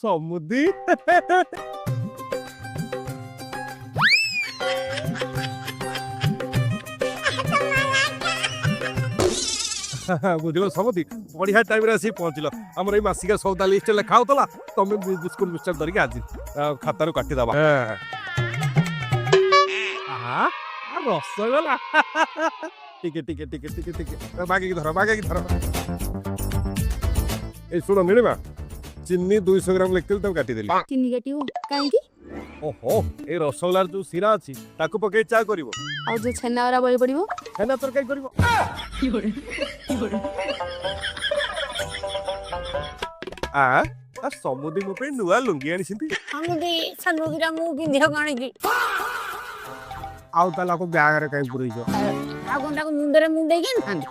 ସମୁଦି ବୁଝିଲ ସମୁଦି ବଢିଆ ଟାଇମରେ ଆସି ପହଞ୍ଚିଲ। ଆମର ଏଇ ମାସିକା ସଉଦା ଲିଷ୍ଟ ଲେଖା ହଉଥିଲା, ତମେ ବିସ୍କୁଟ ମିକ୍ସଚର ଧରିକି ଆଜି ଖାତାରୁ କାଟିଦବା। ରସଗୋଲା ଟିକେ ଟିକେ ଟିକେ ଟିକେ ଟିକେ ବାଗେଇକି ଧର ବାଗେଇକି ଧର। এই শুনো নীলিমা, চিনি 200 গ্রাম লেখতে তাও কাটিদেলি। চিনি কাটিও কাହିଁକି? ওহো এই রসগোলার যে শিরা আছে তাকে পকাই চা করিব। ଆଉ ଯୋଉ ଛେନା ଗୁରା ବଳି ପଡିବ ଛେନା ତରକାରୀ କରିବ। ଆ ସମୁଦି ମୋ ପାଇଁ ନୂଆ ଲୁଙ୍ଗି ଆଣିଛନ୍ତି। ସମୁଦି ସମୁଦିରା ମୁଁ ପିନ୍ଧିବାକୁ ଆଣିଛି। ଆଉ ତାହେଲେ ବ୍ୟାଗରେ କାହିଁ ପୁରେଇଛ? ଆଉ କଣ ତାକୁ ମୁଣ୍ଡରେ ମୁଣ୍ଡେଇକି ଆଣିଥାନ୍ତି?